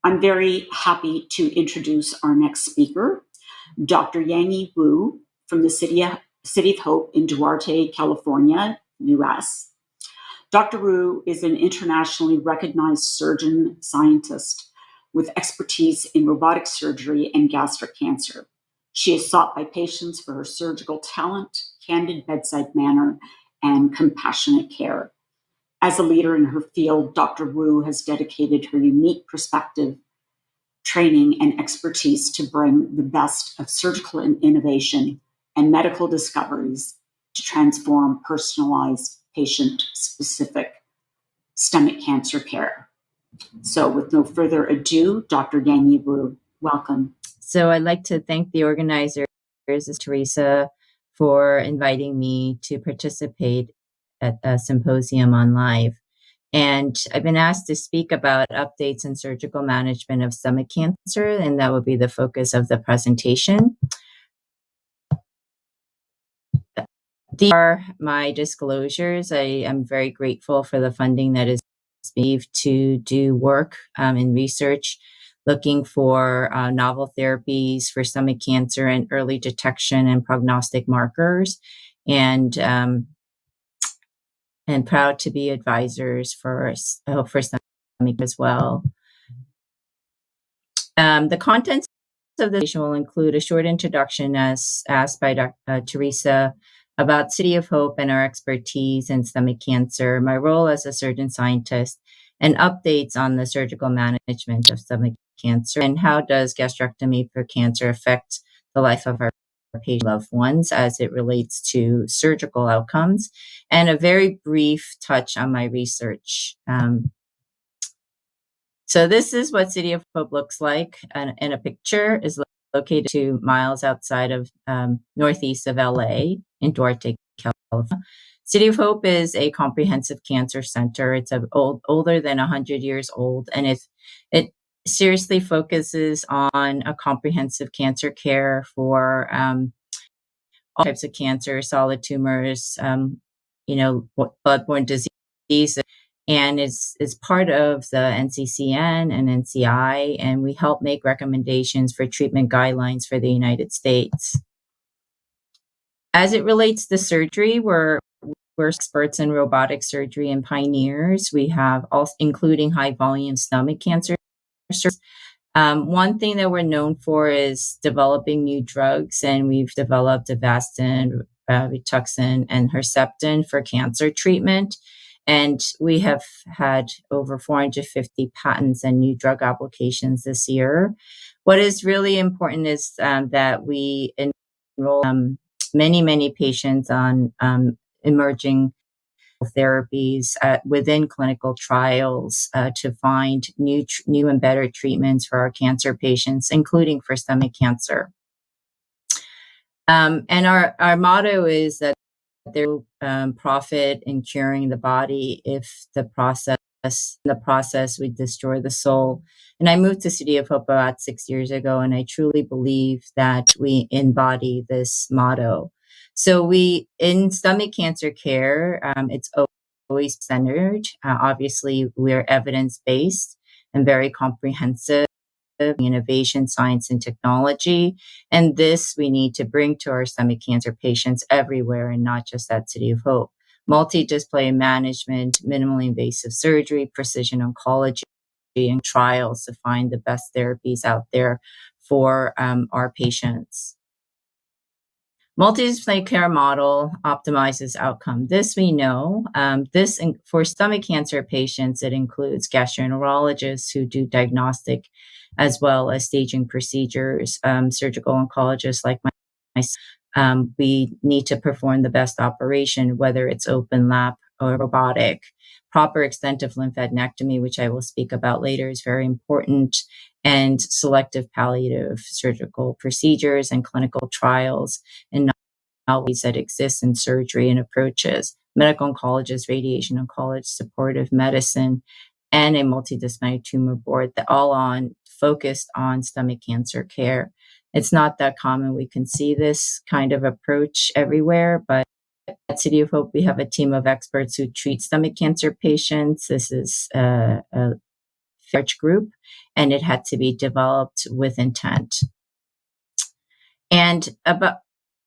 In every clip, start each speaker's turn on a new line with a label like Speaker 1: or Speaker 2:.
Speaker 1: I'm very happy to introduce our next speaker, Dr. Yanghee Wu from the City of Hope in Duarte, California, US. Dr. Wu is an internationally recognized surgeon scientist with expertise in robotic surgery and gastric cancer. She is sought by patients for her surgical talent, candid bedside manner, and compassionate care. As a leader in her field, Dr. Wu has dedicated her unique perspective, training, and expertise to bring the best of surgical innovation and medical discoveries to transform personalized, patient-specific stomach cancer care. So with no further ado, Dr. Yanghee Wu, welcome.
Speaker 2: So I'd like to thank the organizers, Teresa, for inviting me to participate at the symposium on live. And I've been asked to speak about updates in surgical management of stomach cancer, and that will be the focus of the presentation. These are my disclosures. I am very grateful for the funding that is received to do work in research looking for novel therapies for stomach cancer and early detection and prognostic markers, and proud to be advisors for stomach as well. The contents of the presentation will include a short introduction, as asked by Teresa, about City of Hope and our expertise in stomach cancer, my role as a surgeon scientist, and updates on the surgical management of stomach cancer, and how does gastrectomy for cancer affect the life of our patient loved ones as it relates to surgical outcomes, and a very brief touch on my research. So this is what City of Hope looks like in a picture. Is located 2 miles outside of northeast of LA in Duarte, California. City of Hope is a comprehensive cancer center. It's older than 100 years old, and it seriously focuses on a comprehensive cancer care for all types of cancer, solid tumors, bloodborne disease, and is part of the NCCN and NCI, and we help make recommendations for treatment guidelines for the United States. As it relates to surgery, we're experts in robotic surgery and pioneers. We have also, including high volume stomach cancer. One thing that we're known for is developing new drugs, and we've developed Avastin, Rituxan, and Herceptin for cancer treatment. And we have had over 450 patents and new drug applications this year. What is really important is that we enroll many patients on emerging therapies within clinical trials to find new and better treatments for our cancer patients, including for stomach cancer. And our motto is that there's profit in curing the body if the process would destroy the soul. And I moved to City of Hope about 6 years ago, and I truly believe that we embody this motto. So in stomach cancer care, it's always centered. Obviously, we're evidence-based and very comprehensive. Innovation, science, and technology. And this we need to bring to our stomach cancer patients everywhere, and not just at City of Hope. Multidisciplinary management, minimally invasive surgery, precision oncology, and trials to find the best therapies out there for our patients. Multidisciplinary care model optimizes outcome. This we know. For stomach cancer patients, it includes gastroenterologists who do diagnostic as well as staging procedures, surgical oncologists like myself. We need to perform the best operation, whether it's open lap or robotic. Proper extent of lymphadenectomy, which I will speak about later, is very important, and selective palliative surgical procedures and clinical trials and knowledge that exists in surgery and approaches. Medical oncologist, radiation oncologist, supportive medicine, and a multidisciplinary tumor board that all focused on stomach cancer care. It's not that common. We can see this kind of approach everywhere, but at City of Hope, we have a team of experts who treat stomach cancer patients. This is large group, and it had to be developed with intent. And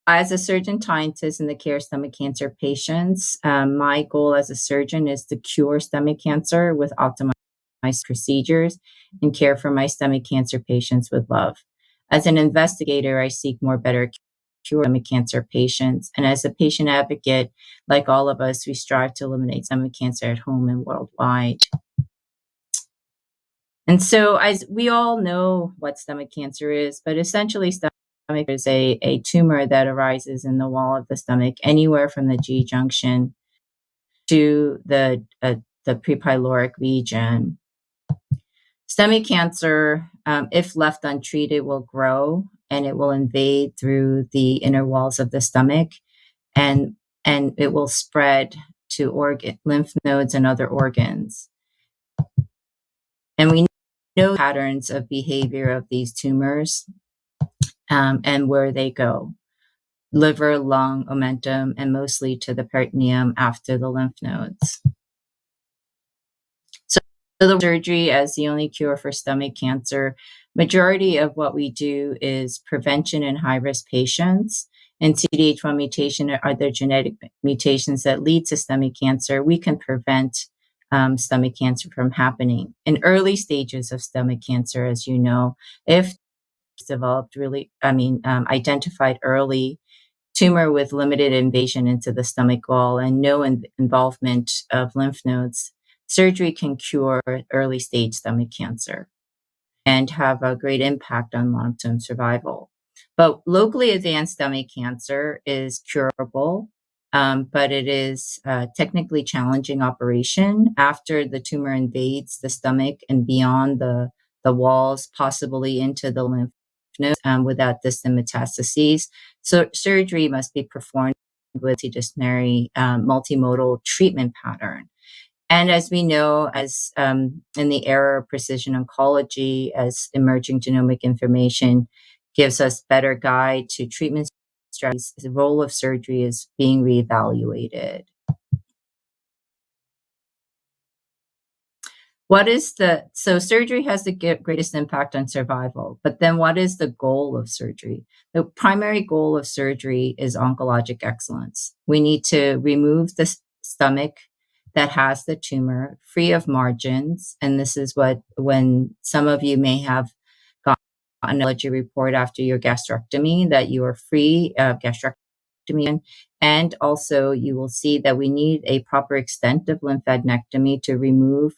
Speaker 2: as a surgeon scientist in the care of stomach cancer patients, my goal as a surgeon is to cure stomach cancer with optimized procedures and care for my stomach cancer patients with love. As an investigator, I seek more better cure stomach cancer patients. And as a patient advocate, like all of us, we strive to eliminate stomach cancer at home and worldwide. And so, as we all know what stomach cancer is, but essentially stomach is a tumor that arises in the wall of the stomach, anywhere from the G junction to the prepyloric region. Stomach cancer, if left untreated, will grow and it will invade through the inner walls of the stomach, and it will spread to lymph nodes and other organs. And we know patterns of behavior of these tumors and where they go: liver, lung, omentum, and mostly to the peritoneum after the lymph nodes. So the surgery as the only cure for stomach cancer, majority of what we do is prevention in high-risk patients. And CDH1 mutation or other genetic mutations that lead to stomach cancer, we can prevent stomach cancer from happening. In early stages of stomach cancer, as you know, if developed identified early, tumor with limited invasion into the stomach wall and no involvement of lymph nodes, surgery can cure early stage stomach cancer and have a great impact on long-term survival. But locally advanced stomach cancer is curable, but it is a technically challenging operation after the tumor invades the stomach and beyond the walls, possibly into the lymph nodes without distant metastases. So surgery must be performed with multidisciplinary multimodal treatment pattern. And as we know, as in the era of precision oncology, as emerging genomic information gives us better guide to treatment strategies, the role of surgery is being reevaluated. So surgery has the greatest impact on survival, but then what is the goal of surgery? The primary goal of surgery is oncologic excellence. We need to remove the stomach that has the tumor free of margins. And this is when some of you may have gotten an oncology report after your gastrectomy, that you are free of gastrectomy. And also you will see that we need a proper extent of lymphadenectomy to remove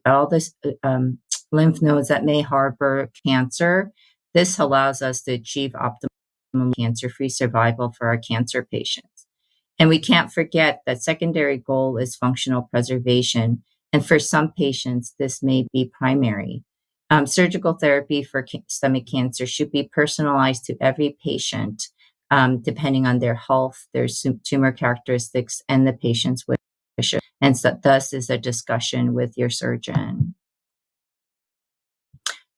Speaker 2: all the lymph nodes that may harbor cancer. This allows us to achieve optimal cancer-free survival for our cancer patients. And we can't forget that secondary goal is functional preservation. And for some patients, this may be primary. Surgical therapy for stomach cancer should be personalized to every patient, depending on their health, their tumor characteristics, and the patient's wish. And so thus is a discussion with your surgeon.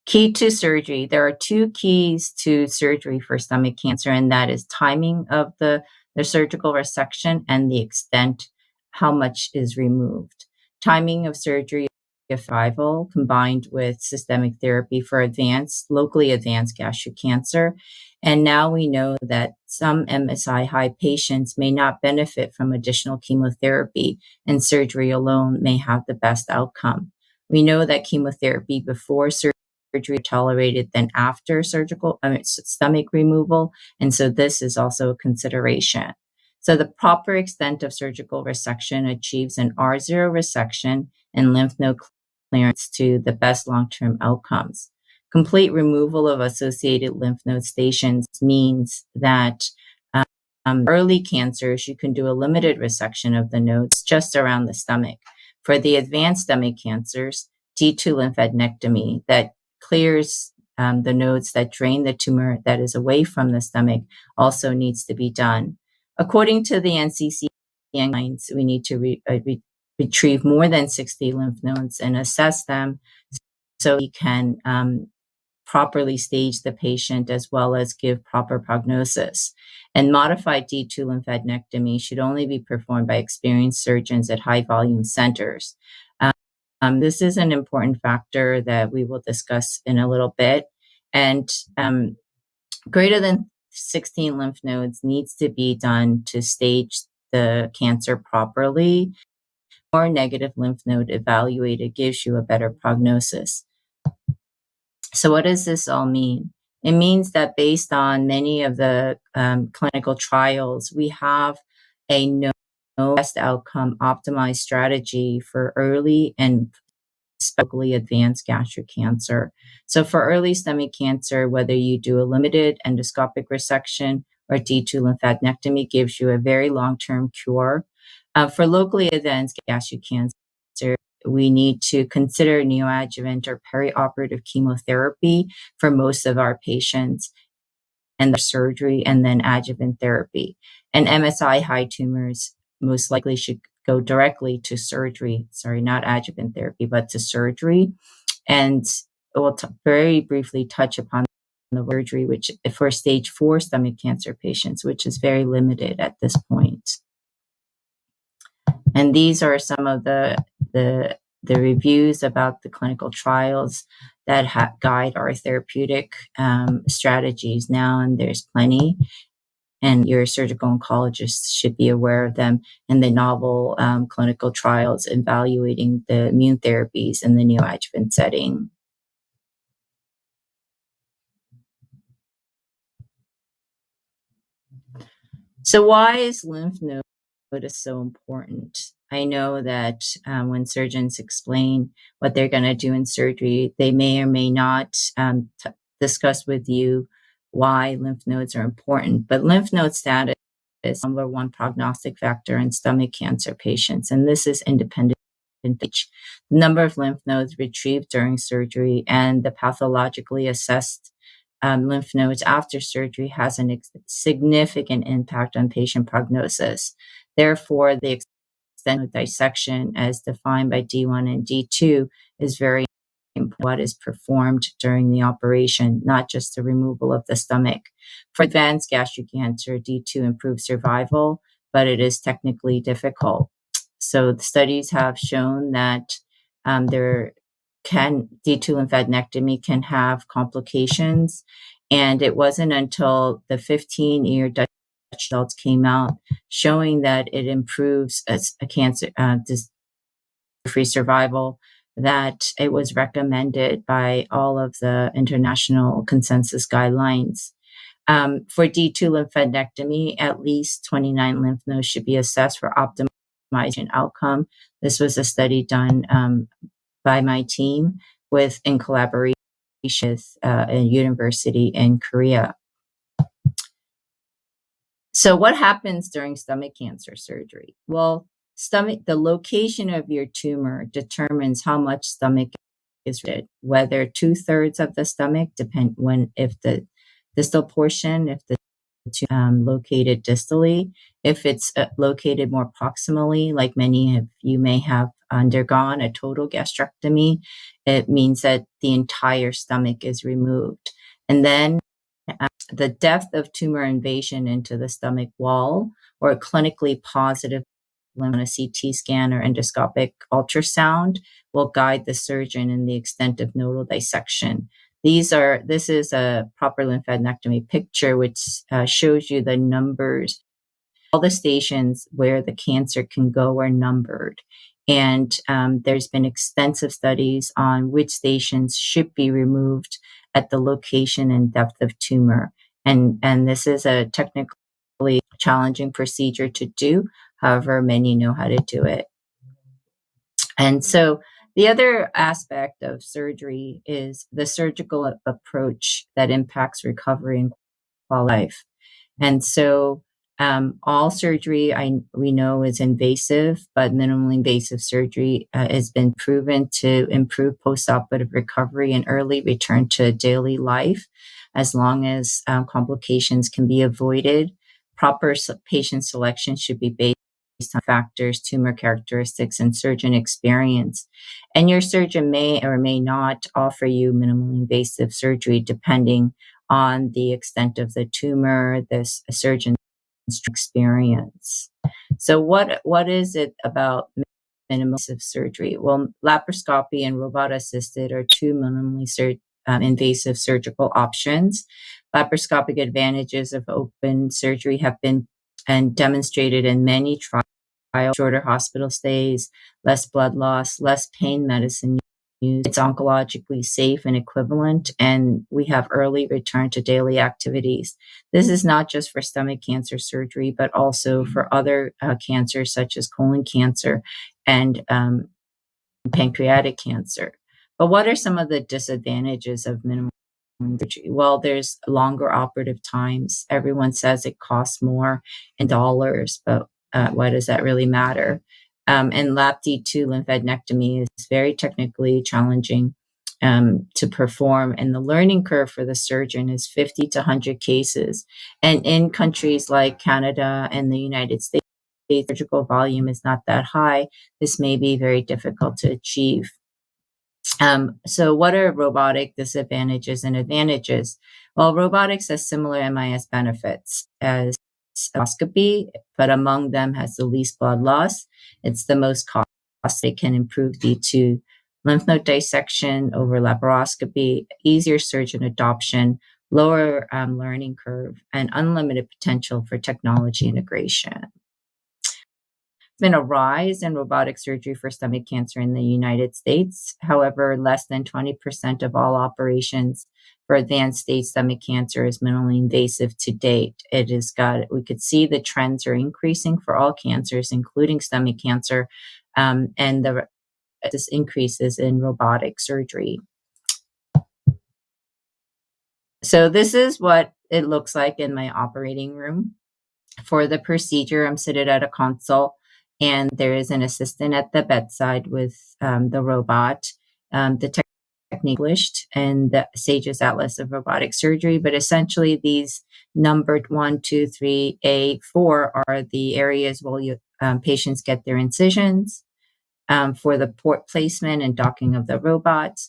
Speaker 2: Key to surgery. There are two keys to surgery for stomach cancer, and that is timing of the surgical resection and the extent, how much is removed. Timing of surgery is survival combined with systemic therapy for locally advanced gastric cancer. And now we know that some MSI high patients may not benefit from additional chemotherapy, and surgery alone may have the best outcome. We know that chemotherapy before surgery tolerated than after surgical stomach removal, and so this is also a consideration. So the proper extent of surgical resection achieves an R0 resection and lymph node clearance to the best long-term outcomes. Complete removal of associated lymph node stations means that early cancers, you can do a limited resection of the nodes just around the stomach. For the advanced stomach cancers, T2 lymphadenectomy that clears the nodes that drain the tumor that is away from the stomach also needs to be done. According to the NCCN guidelines, we need to retrieve more than 60 lymph nodes and assess them so we can properly stage the patient as well as give proper prognosis. And modified D2 lymphadenectomy should only be performed by experienced surgeons at high volume centers. This is an important factor that we will discuss in a little bit. And greater than 16 lymph nodes needs to be done to stage the cancer properly. More negative lymph node evaluated gives you a better prognosis. So what does this all mean? It means that based on many of the clinical trials, we have a no best outcome optimized strategy for early and locally advanced gastric cancer. So for early stomach cancer, whether you do a limited endoscopic resection or D2 lymphadenectomy gives you a very long-term cure. For locally advanced gastric cancer, we need to consider neoadjuvant or perioperative chemotherapy for most of our patients, and the surgery, and then adjuvant therapy. And MSI high tumors most likely should go directly to surgery. Sorry, not adjuvant therapy, but to surgery. And we'll very briefly touch upon the surgery, which for stage 4 stomach cancer patients, which is very limited at this point. And these are some of the reviews about the clinical trials that guide our therapeutic strategies now, and there's plenty. And your surgical oncologist should be aware of them, and the novel clinical trials evaluating the immune therapies in the neoadjuvant setting. So why is lymph node so important? I know that when surgeons explain what they're going to do in surgery, they may or may not discuss with you why lymph nodes are important. But lymph node status is the number one prognostic factor in stomach cancer patients, and this is independent of age. The number of lymph nodes retrieved during surgery and the pathologically assessed lymph nodes after surgery has a significant impact on patient prognosis. Therefore, the extent of dissection as defined by D1 and D2 is very important. What is performed during the operation, not just the removal of the stomach. For advanced gastric cancer, D2 improves survival, but it is technically difficult. So the studies have shown that D2 lymphadenectomy can have complications, and it wasn't until the 15-year Dutch results came out showing that it improves a cancer free survival that it was recommended by all of the international consensus guidelines. For D2 lymphadenectomy, at least 29 lymph nodes should be assessed for optimizing outcome. This was a study done by my team in collaboration with a university in Korea. So what happens during stomach cancer surgery? Well, the location of your tumor determines how much stomach is read, whether 2/3 of the stomach, if the distal portion, if the located distally, if it's located more proximally, like many of you may have undergone a total gastrectomy, it means that the entire stomach is removed. And then the depth of tumor invasion into the stomach wall, or a clinically positive on a CT scan or endoscopic ultrasound, will guide the surgeon in the extent of nodal dissection. This is a proper lymphadenectomy picture, which shows you the numbers. All the stations where the cancer can go are numbered. And there's been extensive studies on which stations should be removed at the location and depth of tumor. And this is a technically challenging procedure to do. However, many know how to do it. And so the other aspect of surgery is the surgical approach that impacts recovery and quality of life. And so all surgery we know is invasive, but minimally invasive surgery has been proven to improve postoperative recovery and early return to daily life, as long as complications can be avoided. Proper patient selection should be based on factors, tumor characteristics, and surgeon experience. And your surgeon may or may not offer you minimally invasive surgery depending on the extent of the tumor, the surgeon's experience. So what is it about minimally invasive surgery? Well, laparoscopy and robot assisted are two minimally invasive surgical options. Laparoscopic advantages of open surgery have been and demonstrated in many trials: shorter hospital stays, less blood loss, less pain medicine use. It's oncologically safe and equivalent, and we have early return to daily activities. This is not just for stomach cancer surgery, but also for other cancers such as colon cancer and pancreatic cancer. But what are some of the disadvantages of minimal surgery? Well, there's longer operative times. Everyone says it costs more in dollars, but why does that really matter? And lap D2 lymphadenectomy is very technically challenging to perform, and the learning curve for the surgeon is 50 to 100 cases. And in countries like Canada and the United States, surgical volume is not that high. This may be very difficult to achieve. So what are robotic disadvantages and advantages? Well, robotics has similar MIS benefits as endoscopy, but among them has the least blood loss. It's the most costly. It can improve due to lymph node dissection over laparoscopy, easier surgeon adoption, lower learning curve, and unlimited potential for technology integration. Been a rise in robotic surgery for stomach cancer in the United States. However, less than 20% of all operations for advanced stage stomach cancer is minimally invasive to date. We could see the trends are increasing for all cancers, including stomach cancer, and this increases in robotic surgery. So this is what it looks like in my operating room. For the procedure, I'm seated at a console, and there is an assistant at the bedside with the robot. The technique published in the Sage's Atlas of Robotic Surgery, but essentially these numbered 1, 2, 3, A, 4 are the areas where patients get their incisions for the port placement and docking of the robot.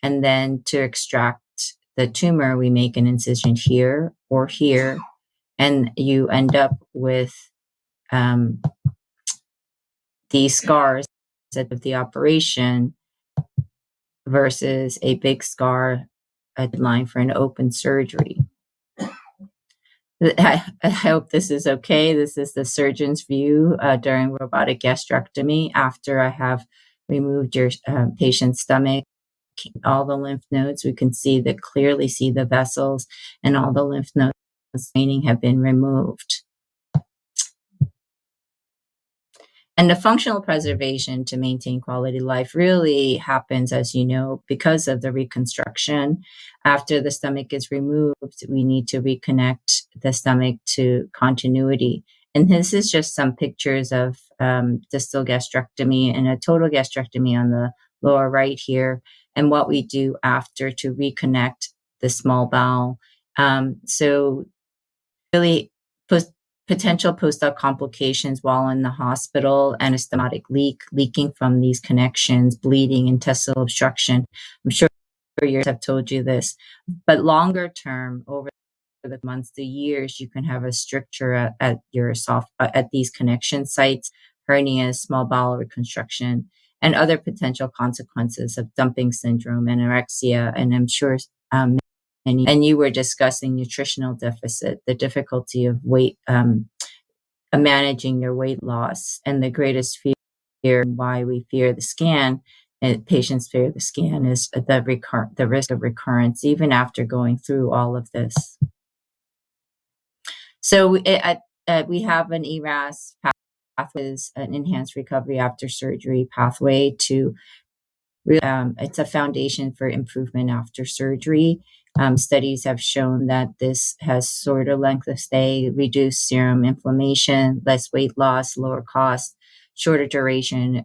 Speaker 2: And then to extract the tumor, we make an incision here or here, and you end up with these scars of the operation versus a big scar, a line for an open surgery. I hope this is okay. This is the surgeon's view during robotic gastrectomy after I have removed your patient's stomach. All the lymph nodes, we can clearly see the vessels, and all the lymph nodes remaining have been removed. And the functional preservation to maintain quality life really happens, as you know, because of the reconstruction. After the stomach is removed, we need to reconnect the stomach to continuity. And this is just some pictures of distal gastrectomy and a total gastrectomy on the lower right here, and what we do after to reconnect the small bowel. So really, potential postop complications while in the hospital: anastomotic leaking from these connections, bleeding, intestinal obstruction. I'm sure years have told you this, but longer term, over the months to years, you can have a stricture at your at these connection sites, hernias, small bowel reconstruction, and other potential consequences of dumping syndrome, anorexia, and I'm sure and you were discussing nutritional deficit, the difficulty of weight, managing your weight loss, and the greatest fear, why we fear the scan, and patients fear the scan, is the risk of recurrence even after going through all of this. So we have an ERAS pathway, an enhanced recovery after surgery pathway to. It's a foundation for improvement after surgery. Studies have shown that this has shorter length of stay, reduced serum inflammation, less weight loss, lower cost, shorter duration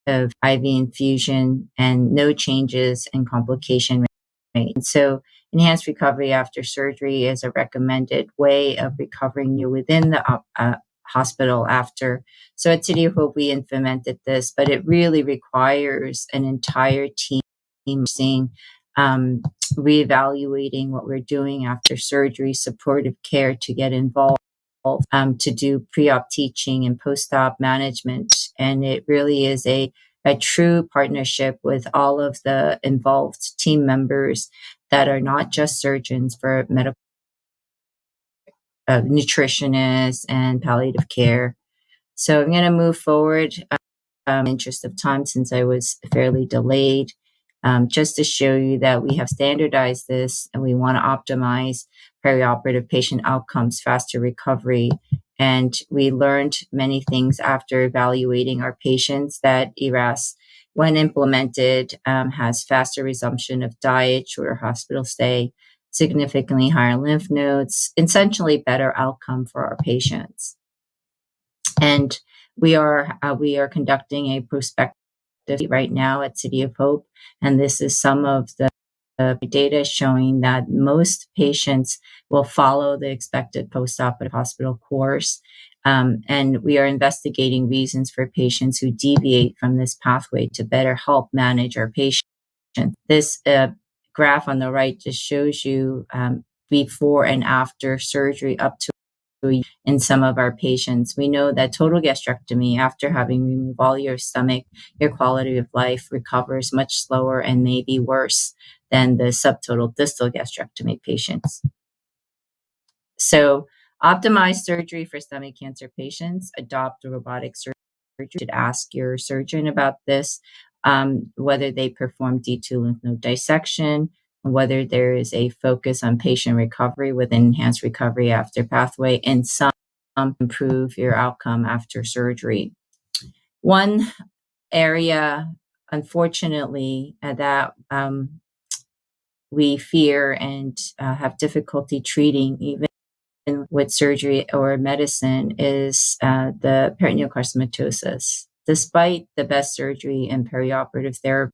Speaker 2: of IV infusion, and no changes in complication rate. And so enhanced recovery after surgery is a recommended way of recovering you within the hospital after. So at City of Hope, we implemented this, but it really requires an entire team seeing, reevaluating what we're doing after surgery, supportive care to get involved. to do pre-op teaching and post-op management. And it really is a true partnership with all of the involved team members that are not just surgeons, for medical nutritionists and palliative care. So I'm going to move forward in the interest of time, since I was fairly delayed, just to show you that we have standardized this and we want to optimize perioperative patient outcomes, faster recovery. And we learned many things after evaluating our patients, that ERAS, when implemented, has faster resumption of diet, shorter hospital stay, significantly higher lymph nodes, essentially better outcome for our patients. And we are conducting a prospective right now at City of Hope, and this is some of the data showing that most patients will follow the expected postoperative hospital course. And we are investigating reasons for patients who deviate from this pathway to better help manage our patients. This graph on the right just shows you before and after surgery up to in some of our patients. We know that total gastrectomy, after having removed all your stomach, your quality of life recovers much slower and may be worse than the subtotal distal gastrectomy patients. So optimize surgery for stomach cancer patients, adopt robotic surgery. You should ask your surgeon about this, whether they perform D2 lymph node dissection, whether there is a focus on patient recovery with enhanced recovery after pathway, and some improve your outcome after surgery. One area, unfortunately, that we fear and have difficulty treating, even with surgery or medicine, is the peritoneal cosmetosis. Despite the best surgery and perioperative therapies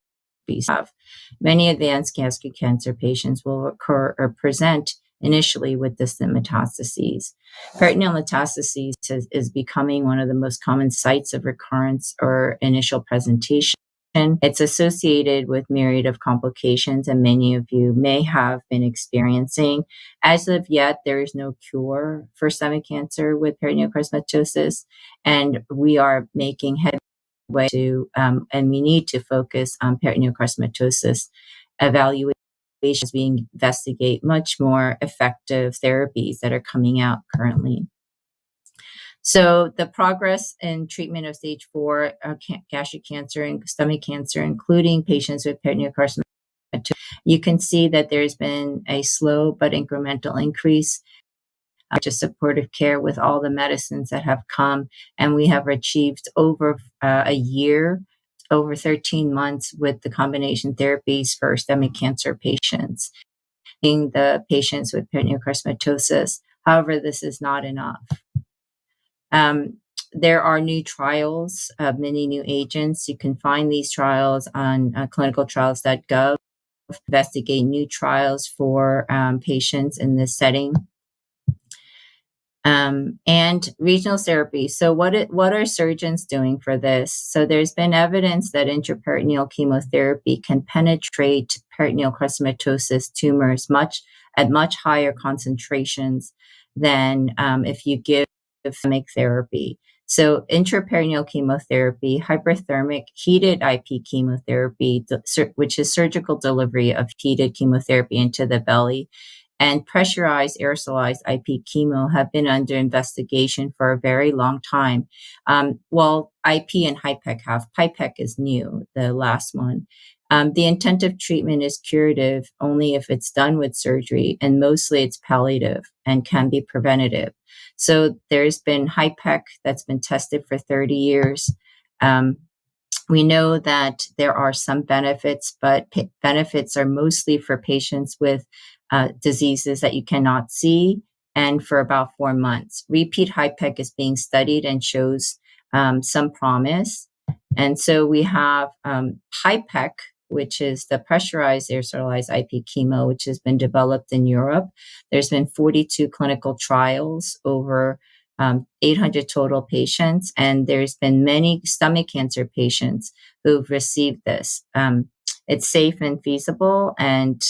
Speaker 2: have, many advanced gastric cancer patients will occur or present initially with distant metastases. Peritoneal metastases is becoming one of the most common sites of recurrence or initial presentation. It's associated with myriad of complications, and many of you may have been experiencing. As of yet, there is no cure for stomach cancer with peritoneal cosmetosis, and we are making headway to, and we need to focus on peritoneal cosmetosis evaluation as we investigate much more effective therapies that are coming out currently. So the progress in treatment of stage 4 gastric cancer and stomach cancer, including patients with peritoneal carcinoma, you can see that there's been a slow but incremental increase to supportive care with all the medicines that have come, and we have achieved over a year, over 13 months with the combination therapies for stomach cancer patients, in the patients with peritoneal carcinomatosis. However, this is not enough. There are new trials of many new agents. You can find these trials on clinicaltrials.gov. Investigate new trials for patients in this setting. And regional therapy. So what are surgeons doing for this? So there's been evidence that intraperitoneal chemotherapy can penetrate peritoneal carcinomatosis tumors at much higher concentrations than if you give systemic therapy. So intraperitoneal chemotherapy, hyperthermic heated IP chemotherapy, which is surgical delivery of heated chemotherapy into the belly, and pressurized aerosolized IP chemo have been under investigation for a very long time. Well, IP and HIPEC have. PIPEC is new, the last one. The intent of treatment is curative only if it's done with surgery, and mostly it's palliative and can be preventative. So there's been HIPEC that's been tested for 30 years. We know that there are some benefits, but benefits are mostly for patients with diseases that you cannot see, and for about 4 months. Repeat HIPEC is being studied and shows some promise. And so we have HIPEC, which is the pressurized aerosolized IP chemo, which has been developed in Europe. There's been 42 clinical trials, over 800 total patients, and there's been many stomach cancer patients who've received this. It's safe and feasible, and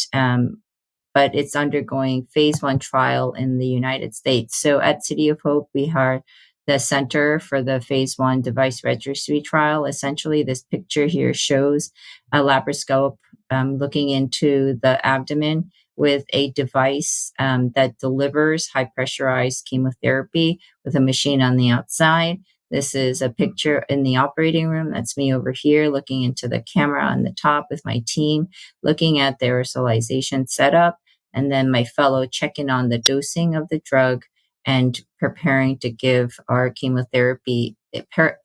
Speaker 2: but it's undergoing phase 1 trial in the United States. So at City of Hope, we are the center for the phase 1 device registry trial. Essentially, this picture here shows a laparoscope looking into the abdomen with a device that delivers high pressurized chemotherapy with a machine on the outside. This is a picture in the operating room. That's me over here looking into the camera on the top with my team, looking at the aerosolization setup, and then my fellow checking on the dosing of the drug and preparing to give our chemotherapy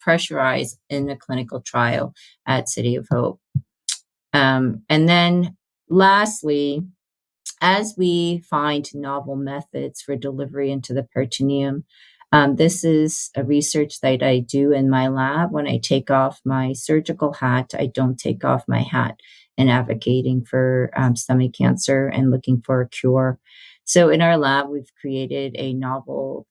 Speaker 2: pressurized in a clinical trial at City of Hope. And then lastly, as we find novel methods for delivery into the peritoneum, this is a research that I do in my lab. When I take off my surgical hat, I don't take off my hat in advocating for stomach cancer and looking for a cure. So in our lab, we've created a novel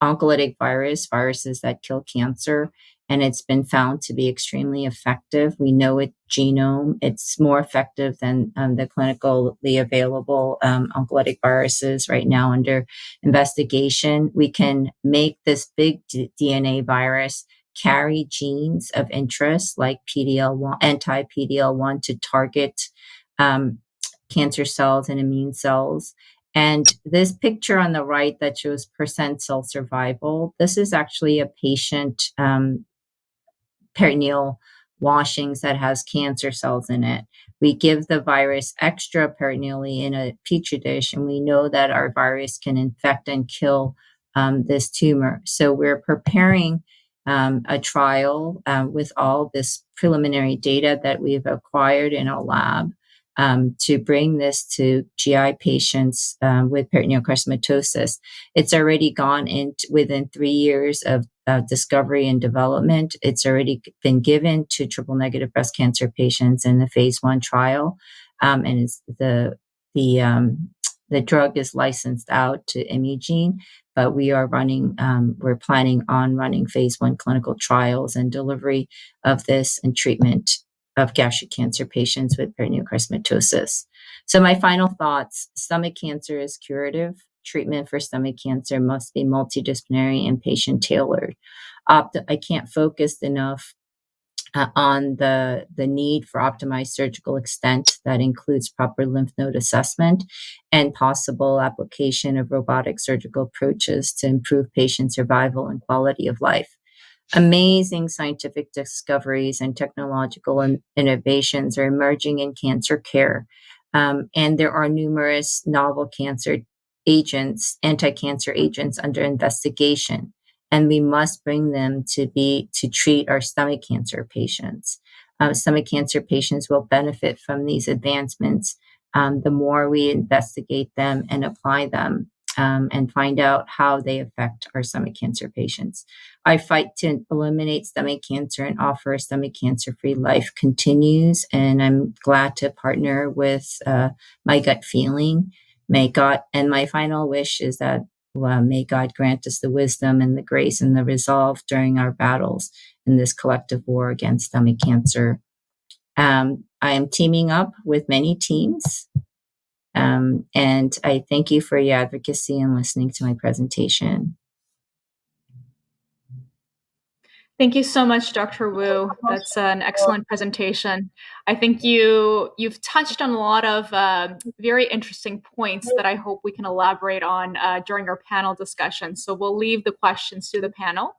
Speaker 2: oncolytic viruses that kill cancer, and it's been found to be extremely effective. We know its genome. It's more effective than the clinically available oncolytic viruses right now under investigation. We can make this big DNA virus carry genes of interest like PD-L1, anti-PD-L1 to target cancer cells and immune cells. And this picture on the right that shows percent cell survival, this is actually a patient peritoneal washings that has cancer cells in it. We give the virus extra peritoneally in a petri dish, and we know that our virus can infect and kill this tumor. So we're preparing a trial with all this preliminary data that we've acquired in our lab to bring this to GI patients with peritoneal cosmetosis. It's already gone in within 3 years of discovery and development. It's already been given to triple negative breast cancer patients in the phase 1 trial, and it's the drug is licensed out to Imugene, but we are we're planning on running phase 1 clinical trials and delivery of this and treatment of gastric cancer patients with peritoneal cosmetosis. So my final thoughts: stomach cancer is curative. Treatment for stomach cancer must be multidisciplinary and patient-tailored. I can't focus enough on the need for optimized surgical extent that includes proper lymph node assessment and possible application of robotic surgical approaches to improve patient survival and quality of life. Amazing scientific discoveries and technological innovations are emerging in cancer care. And there are numerous novel cancer agents, anti-cancer agents under investigation. And we must bring them to treat our stomach cancer patients. Stomach cancer patients will benefit from these advancements the more we investigate them and apply them and find out how they affect our stomach cancer patients. Our fight to eliminate stomach cancer and offer a stomach cancer-free life continues, and I'm glad to partner with my gut feeling. May God, and my final wish is that may God grant us the wisdom and the grace and the resolve during our battles in this collective war against stomach cancer. I am teaming up with many teams, and I thank you for your advocacy and listening to my presentation.
Speaker 3: Thank you so much, Dr. Wu. That's an excellent presentation. I think you've touched on a lot of very interesting points that I hope we can elaborate on during our panel discussion. So we'll leave the questions to the panel.